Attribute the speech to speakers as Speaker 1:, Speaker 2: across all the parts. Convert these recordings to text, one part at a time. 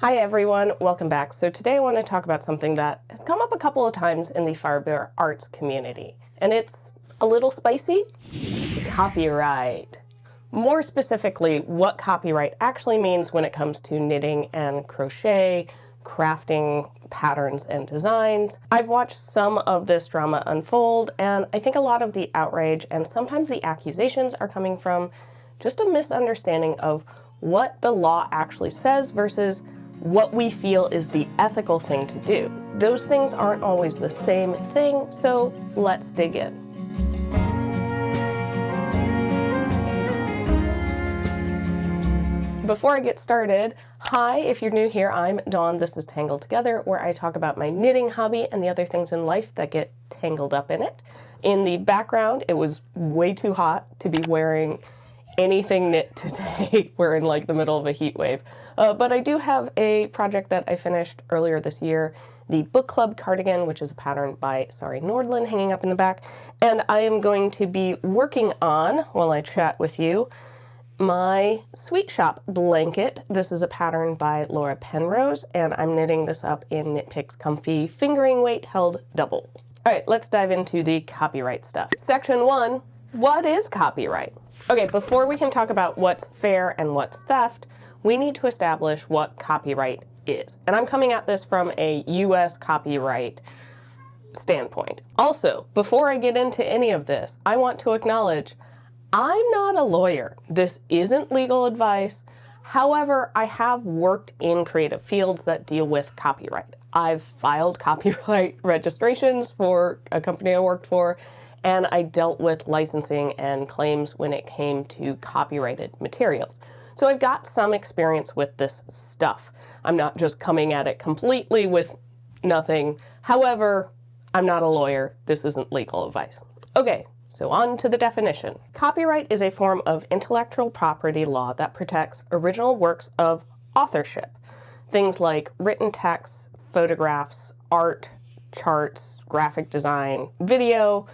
Speaker 1: Hi everyone, welcome back. So today I want to talk about something that has come up a couple of times in the Firebear Arts community, and it's a little spicy: copyright. More specifically, what copyright actually means when it comes to knitting and crochet, crafting patterns and designs. I've watched some of this drama unfold, and I think a lot of the outrage and sometimes the accusations are coming from just a misunderstanding of what the law actually says versus what we feel is the ethical thing to do. Those things aren't always the same thing, so let's dig in. Before I get started, hi, if you're new here, I'm Dawn. This is Tangled Together, where I talk about my knitting hobby and the other things in life that get tangled up in it. In the background, it was way too hot to be wearing anything knit today. We're in like the middle of a heat wave. But I do have a project that I finished earlier this year, the book club cardigan, which is a pattern by Sari Nordlund, hanging up in the back. And I am going to be working on, while I chat with you, my sweet shop blanket. This is a pattern by Laura Penrose, and I'm knitting this up in Knit Picks Comfy Fingering Weight Held Double. All right, let's dive into the copyright stuff. Section 1, what is copyright? Okay, before we can talk about what's fair and what's theft, we need to establish what copyright is. And I'm coming at this from a US copyright standpoint. Also, before I get into any of this, I want to acknowledge I'm not a lawyer. This isn't legal advice. However, I have worked in creative fields that deal with copyright. I've filed copyright registrations for a company I worked for, and I dealt with licensing and claims when it came to copyrighted materials. So I've got some experience with this stuff. I'm not just coming at it completely with nothing. However, I'm not a lawyer. This isn't legal advice. Okay, so on to the definition. Copyright is a form of intellectual property law that protects original works of authorship. Things like written texts, photographs, art, charts, graphic design, video.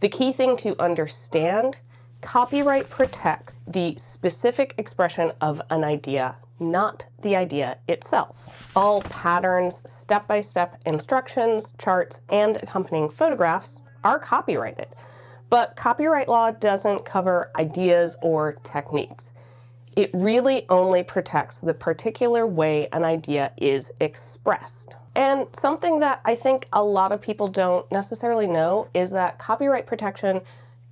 Speaker 1: The key thing to understand: copyright protects the specific expression of an idea, not the idea itself. All patterns, step-by-step instructions, charts, and accompanying photographs are copyrighted. But copyright law doesn't cover ideas or techniques. It really only protects the particular way an idea is expressed. And something that I think a lot of people don't necessarily know is that copyright protection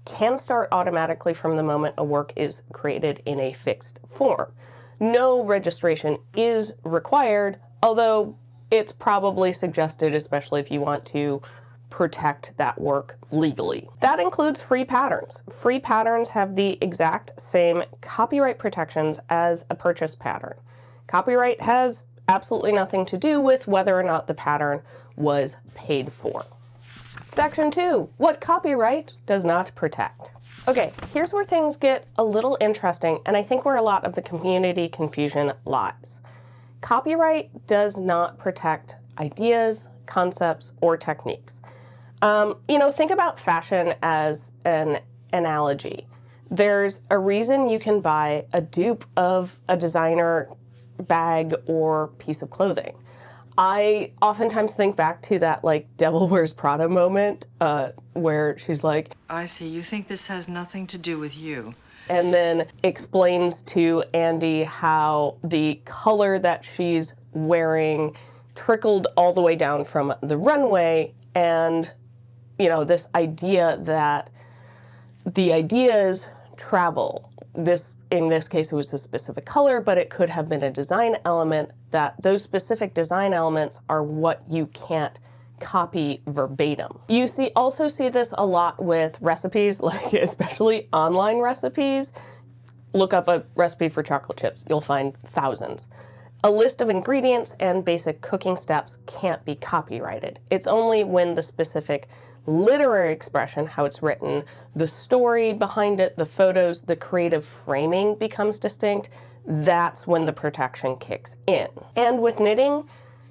Speaker 1: can start automatically from the moment a work is created in a fixed form. No registration is required, although it's probably suggested, especially if you want to protect that work legally. That includes free patterns. Free patterns have the exact same copyright protections as a purchase pattern. Copyright has absolutely nothing to do with whether or not the pattern was paid for. Section 2, what copyright does not protect. Okay, here's where things get a little interesting, and I think where a lot of the community confusion lies. Copyright does not protect ideas, concepts, or techniques. Think about fashion as an analogy. There's a reason you can buy a dupe of a designer bag or piece of clothing. I oftentimes think back to that Devil Wears Prada moment where she's like,
Speaker 2: I see, you think this has nothing to do with you.
Speaker 1: And then explains to Andy how the color that she's wearing trickled all the way down from the runway, and this idea that the ideas travel. In this case, it was a specific color, but it could have been a design element, that those specific design elements are what you can't copy verbatim. You also see this a lot with recipes, especially online recipes. Look up a recipe for chocolate chips. You'll find thousands. A list of ingredients and basic cooking steps can't be copyrighted. It's only when the specific literary expression, how it's written, the story behind it, the photos, the creative framing becomes distinct, that's when the protection kicks in. And with knitting,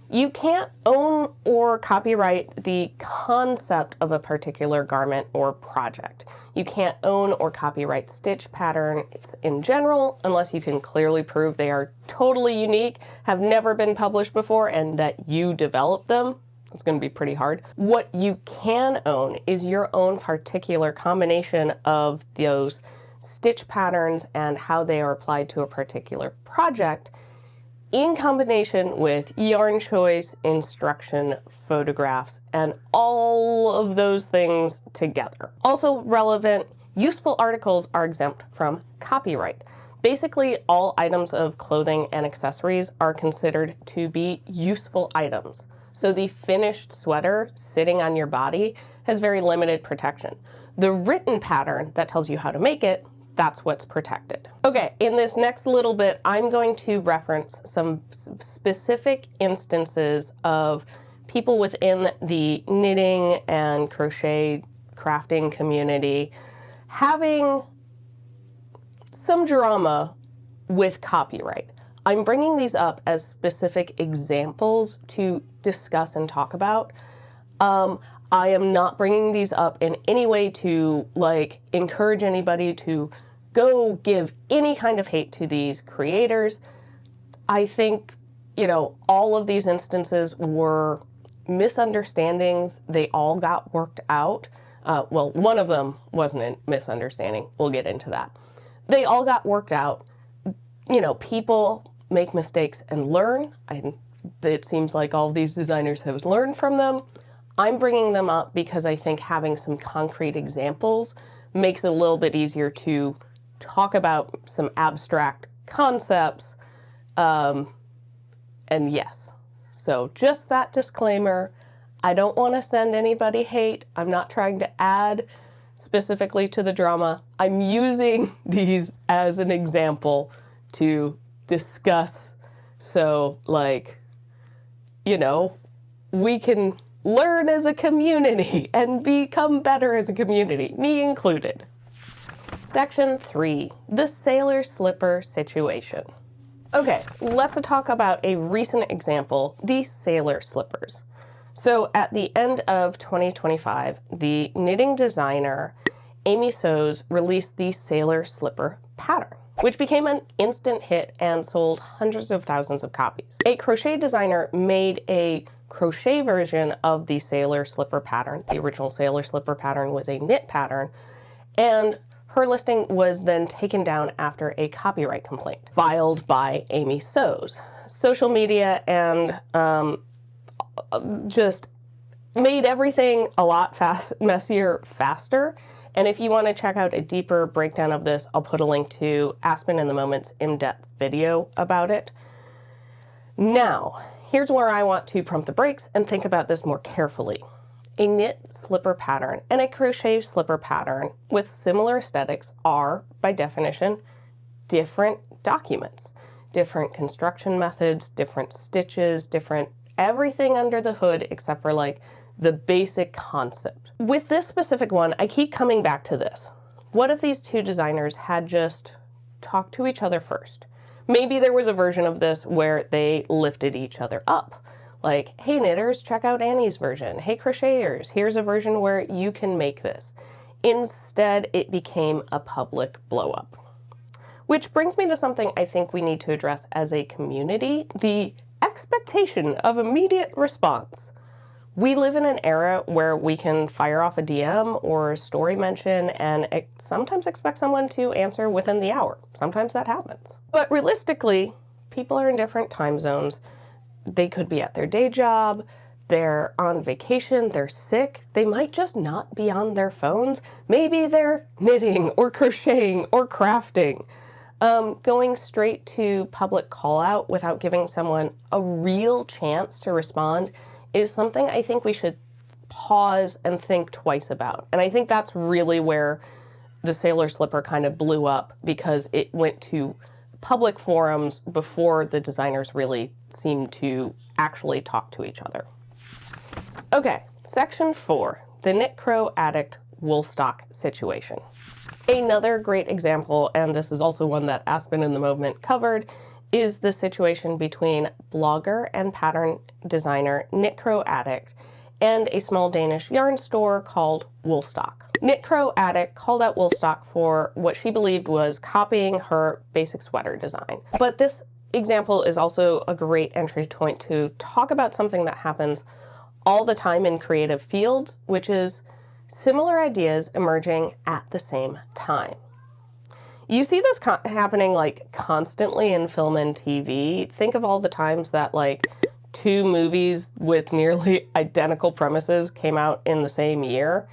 Speaker 1: you can't own or copyright the concept of a particular garment or project. You can't own or copyright stitch patterns in general unless you can clearly prove they are totally unique, have never been published before, and that you developed them. It's going to be pretty hard. What you can own is your own particular combination of those stitch patterns and how they are applied to a particular project in combination with yarn choice, instruction, photographs, and all of those things together. Also relevant, useful articles are exempt from copyright. Basically, all items of clothing and accessories are considered to be useful items. So the finished sweater sitting on your body has very limited protection. The written pattern that tells you how to make it, that's what's protected. Okay, in this next little bit, I'm going to reference some specific instances of people within the knitting and crochet crafting community having some drama with copyright. I'm bringing these up as specific examples to discuss and talk about. I am not bringing these up in any way to encourage anybody to go give any kind of hate to these creators. I think, all of these instances were misunderstandings. They all got worked out. Well, one of them wasn't a misunderstanding. We'll get into that. They all got worked out. People make mistakes and learn. It seems like all of these designers have learned from them. I'm bringing them up because I think having some concrete examples makes it a little bit easier to talk about some abstract concepts. And yes, so just that disclaimer. I don't want to send anybody hate. I'm not trying to add specifically to the drama. I'm using these as an example to discuss. So we can learn as a community and become better as a community, me included. Section 3, the sailor slipper situation. Okay, let's talk about a recent example, the sailor slippers. So at the end of 2025, the knitting designer Amy Sows released the sailor slipper pattern, which became an instant hit and sold hundreds of thousands of copies. A crochet designer made a crochet version of the sailor slipper pattern. The original sailor slipper pattern was a knit pattern, and her listing was then taken down after a copyright complaint filed by Amy Sows. Social media and just made everything a lot messier faster. And if you want to check out a deeper breakdown of this, I'll put a link to Aspen in the Moment's in-depth video about it. Now, here's where I want to pump the brakes and think about this more carefully. A knit slipper pattern and a crochet slipper pattern with similar aesthetics are, by definition, different documents, different construction methods, different stitches, different everything under the hood except for the basic concept. With this specific one, I keep coming back to this. What if these two designers had just talked to each other first? Maybe there was a version of this where they lifted each other up. Hey knitters, check out Annie's version. Hey crocheters, here's a version where you can make this. Instead, it became a public blow up. Which brings me to something I think we need to address as a community, the expectation of immediate response. We live in an era where we can fire off a DM or a story mention and sometimes expect someone to answer within the hour. Sometimes that happens. But realistically, people are in different time zones. They could be at their day job, they're on vacation, they're sick, they might just not be on their phones. Maybe they're knitting or crocheting or crafting. Going straight to public call out without giving someone a real chance to respond is something I think we should pause and think twice about. And I think that's really where the sailor slipper kind of blew up, because it went to public forums before the designers really seemed to actually talk to each other. Okay, section 4, the knitcroaddict Woolstock situation. Another great example, and this is also one that Aspen in the Movement covered, is the situation between blogger and pattern designer knitcroaddict and a small Danish yarn store called Woolstock. knitcroaddict called out Woolstock for what she believed was copying her basic sweater design. But this example is also a great entry point to talk about something that happens all the time in creative fields, which is similar ideas emerging at the same time. You see this happening like constantly in film and TV. Think of all the times that like two movies with nearly identical premises came out in the same year.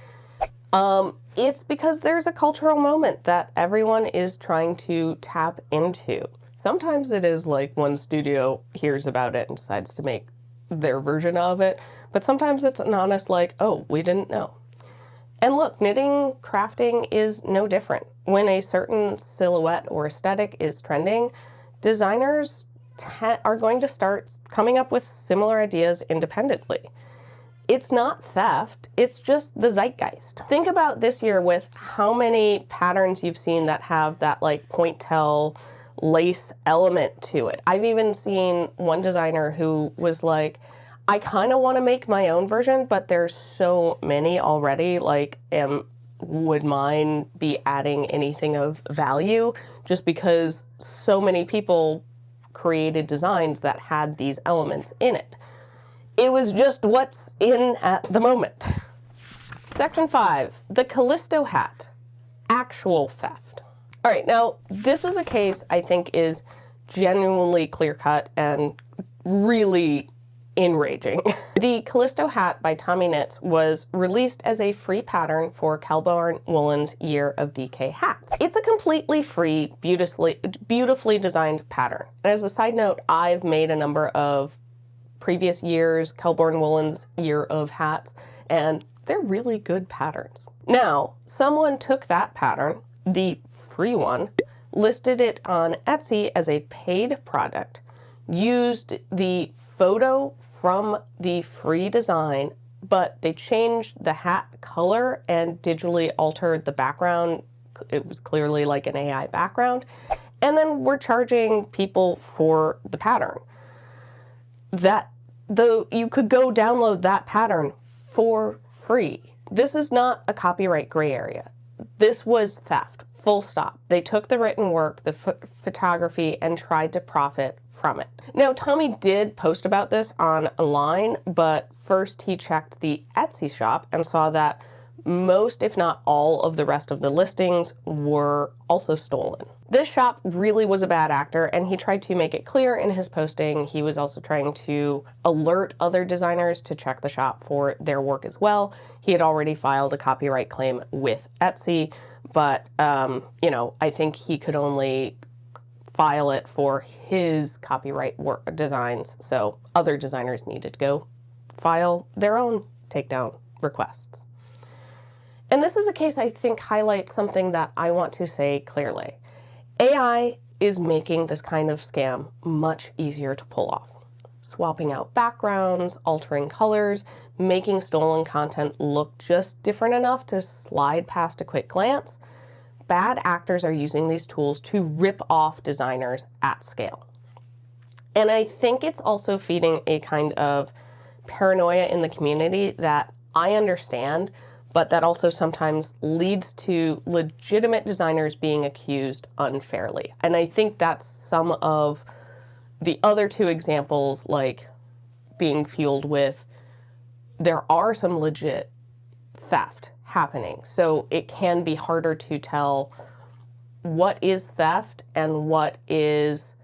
Speaker 1: It's because there's a cultural moment that everyone is trying to tap into. Sometimes it is like one studio hears about it and decides to make their version of it, but sometimes it's an honest like, oh, we didn't know. And look, knitting, crafting is no different. When a certain silhouette or aesthetic is trending, designers are going to start coming up with similar ideas independently. It's not theft, it's just the zeitgeist. Think about this year with how many patterns you've seen that have that like pointe-tail lace element to it. I've even seen one designer who was like, I kind of want to make my own version, but there's so many already, like, would mine be adding anything of value? Just because so many people created designs that had these elements in it. It was just what's in at the moment. Section 5, the Callisto hat, actual theft. All right, now this is a case I think is genuinely clear-cut and really enraging. The Callisto hat by Tommy Knits was released as a free pattern for Calbourne Woolen's Year of DK hats. It's a completely free, beautifully designed pattern. And as a side note, I've made a number of previous years Calbourne Woolen's Year of hats, and they're really good patterns. Now, someone took that pattern, the free one, listed it on Etsy as a paid product, used the photo from the free design, but they changed the hat color and digitally altered the background. It was clearly like an AI background. And then we're charging people for the pattern. You could go download that pattern for free. This is not a copyright gray area. This was theft, full stop. They took the written work, the photography, and tried to profit from it. Now, Tommy did post about this online, but first he checked the Etsy shop and saw that most, if not all, of the rest of the listings were also stolen. This shop really was a bad actor, and he tried to make it clear in his posting. He was also trying to alert other designers to check the shop for their work as well. He had already filed a copyright claim with Etsy, but, I think he could only file it for his copyright work designs, so other designers needed to go file their own takedown requests. And this is a case I think highlights something that I want to say clearly. AI is making this kind of scam much easier to pull off. Swapping out backgrounds, altering colors, making stolen content look just different enough to slide past a quick glance. Bad actors are using these tools to rip off designers at scale. And I think it's also feeding a kind of paranoia in the community that I understand, but that also sometimes leads to legitimate designers being accused unfairly. And I think that's some of the other two examples, like being fueled with, there are some legit theft happening. So it can be harder to tell what is theft and what is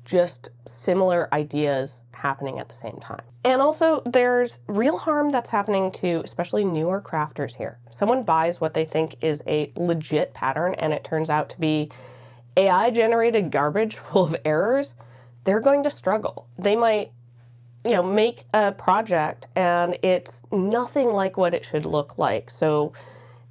Speaker 1: just similar ideas happening at the same time. And also there's real harm that's happening to especially newer crafters here. Someone buys what they think is a legit pattern and it turns out to be AI generated garbage full of errors. They're going to struggle. They might make a project and it's nothing like what it should look like. So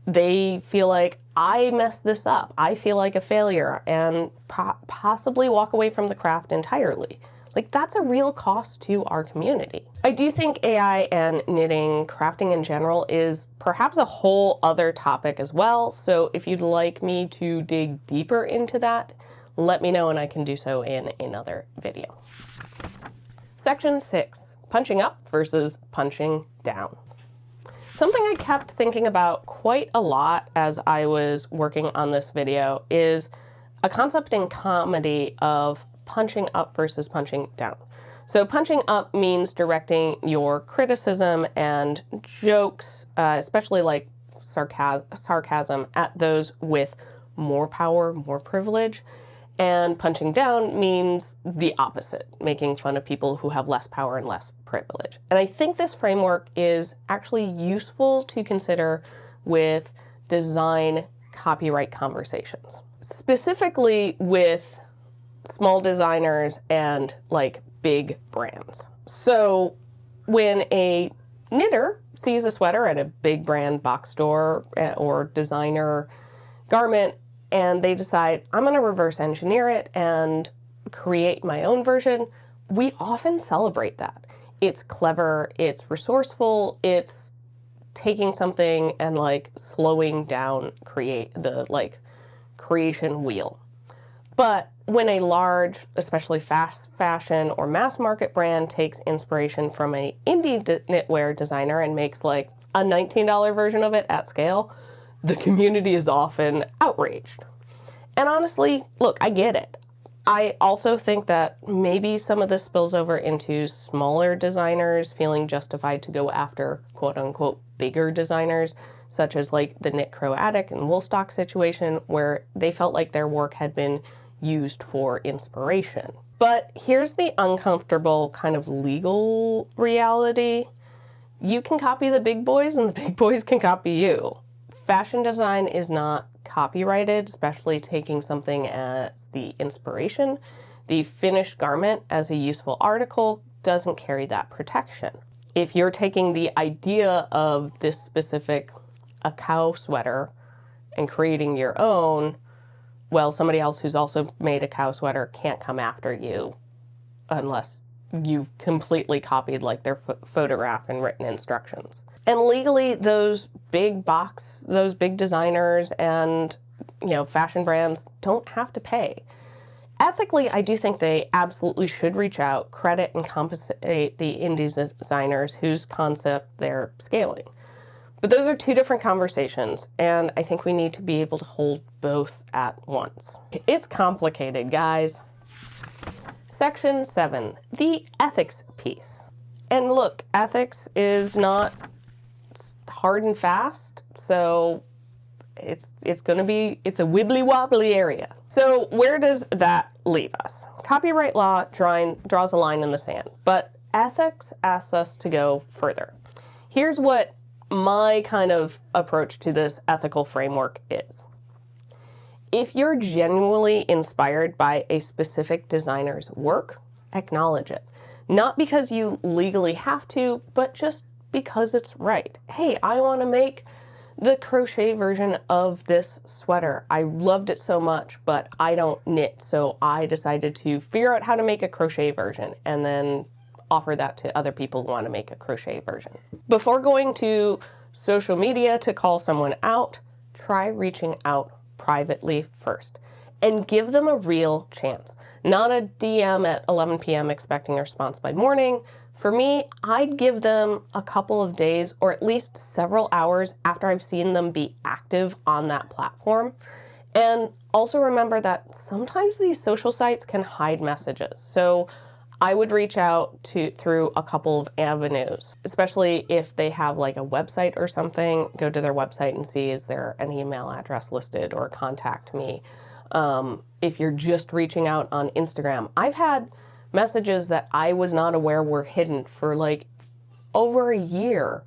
Speaker 1: they feel like, I messed this up. I feel like a failure, and possibly walk away from the craft entirely. Like, that's a real cost to our community. I do think AI and knitting, crafting in general, is perhaps a whole other topic as well. So if you'd like me to dig deeper into that, let me know and I can do so in another video. Section 6, punching up versus punching down. Something I kept thinking about quite a lot as I was working on this video is a concept in comedy of punching up versus punching down. So punching up means directing your criticism and jokes, especially like sarcasm, at those with more power, more privilege. And punching down means the opposite, making fun of people who have less power and less privilege. And I think this framework is actually useful to consider with design copyright conversations, specifically with small designers and like big brands. So when a knitter sees a sweater at a big brand box store or designer garment, and they decide, I'm going to reverse engineer it and create my own version, we often celebrate that. It's clever, it's resourceful, it's taking something and like slowing down the creation wheel. But when a large, especially fast fashion or mass market brand takes inspiration from an indie knitwear designer and makes like a $19 version of it at scale, the community is often outraged. And honestly, look, I get it. I also think that maybe some of this spills over into smaller designers feeling justified to go after quote unquote bigger designers, such as like the knitcroaddict and Woolstock Situation, where they felt like their work had been used for inspiration. But here's the uncomfortable kind of legal reality. You can copy the big boys and the big boys can copy you. Fashion design is not copyrighted, especially taking something as the inspiration. The finished garment as a useful article doesn't carry that protection. If you're taking the idea of this specific a cow sweater and creating your own, well, somebody else who's also made a cow sweater can't come after you unless you've completely copied like their photograph and written instructions. And legally, those big designers and, fashion brands don't have to pay. Ethically, I do think they absolutely should reach out, credit and compensate the indie designers whose concept they're scaling. But those are two different conversations, and I think we need to be able to hold both at once. It's complicated, guys. Section 7, the ethics piece. And look, ethics is not hard and fast, so it's a wibbly wobbly area. So where does that leave us? Copyright law draws a line in the sand, but ethics asks us to go further. Here's what my kind of approach to this ethical framework is. If you're genuinely inspired by a specific designer's work, acknowledge it. Not because you legally have to, but just because it's right. Hey, I want to make the crochet version of this sweater. I loved it so much, but I don't knit, so I decided to figure out how to make a crochet version and then offer that to other people who want to make a crochet version. Before going to social media to call someone out, try reaching out privately first and give them a real chance. Not a DM at 11 p.m. expecting a response by morning. For me, I'd give them a couple of days or at least several hours after I've seen them be active on that platform. And also remember that sometimes these social sites can hide messages. So I would reach out through a couple of avenues, especially if they have like a website or something. Go to their website and see, is there an email address listed, or contact me. If you're just reaching out on Instagram, I've had messages that I was not aware were hidden for like over a year,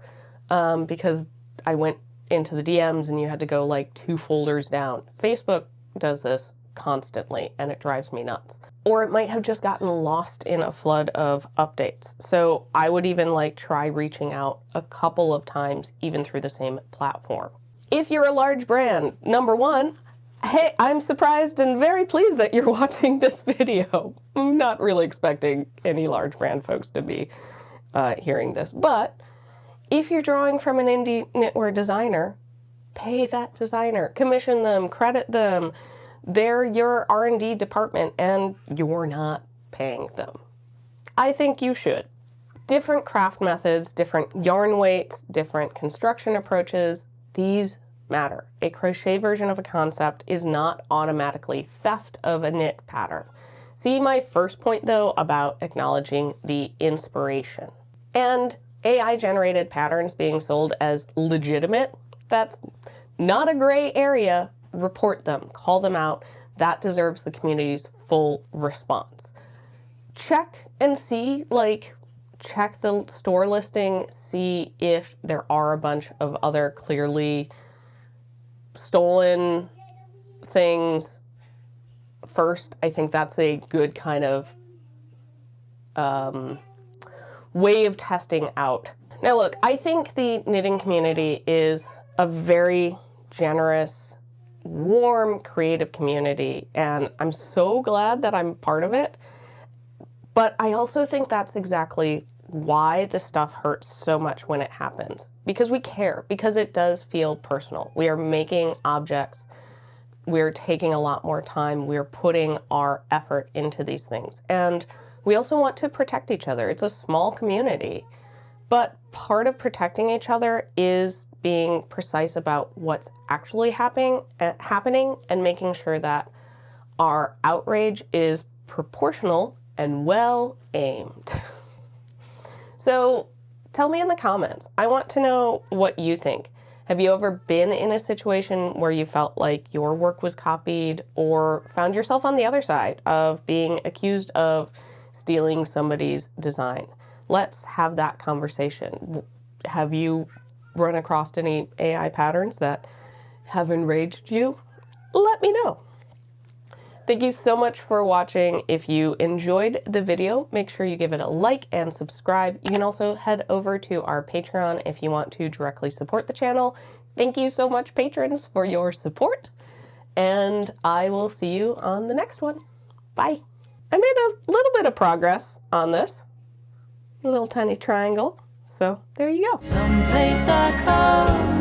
Speaker 1: because I went into the DMs and you had to go like 2 folders down. Facebook does this constantly and it drives me nuts. Or it might have just gotten lost in a flood of updates. So I would even like try reaching out a couple of times, even through the same platform. If you're a large brand, number one, hey, I'm surprised and very pleased that you're watching this video. I'm not really expecting any large brand folks to be hearing this, but if you're drawing from an indie knitwear designer, pay that designer, commission them, credit them. They're your R&D department and you're not paying them. I think you should. different craft methods, different yarn weights, different construction approaches, these matter. A crochet version of a concept is not automatically theft of a knit pattern. See my first point, though, about acknowledging the inspiration. And AI-generated patterns being sold as legitimate, that's not a gray area. Report them, call them out. That deserves the community's full response. Check and see, check the store listing, see if there are a bunch of other clearly stolen things first. I think that's a good kind of way of testing out. Now look, I think the knitting community is a very generous, warm, creative community, and I'm so glad that I'm part of it. But I also think that's exactly why this stuff hurts so much when it happens. Because we care, because it does feel personal. We are making objects, we're taking a lot more time, we're putting our effort into these things. And we also want to protect each other. It's a small community. But part of protecting each other is being precise about what's actually happening and making sure that our outrage is proportional and well aimed. So tell me in the comments. I want to know what you think. Have you ever been in a situation where you felt like your work was copied, or found yourself on the other side of being accused of stealing somebody's design? Let's have that conversation. Have you run across any AI patterns that have enraged you? Let me know. Thank you so much for watching. If you enjoyed the video, make sure you give it a like and subscribe. You can also head over to our Patreon if you want to directly support the channel. Thank you so much, patrons, for your support, and I will see you on the next one. Bye. I made a little bit of progress on this. A little tiny triangle. So there you go.
Speaker 3: Someplace I call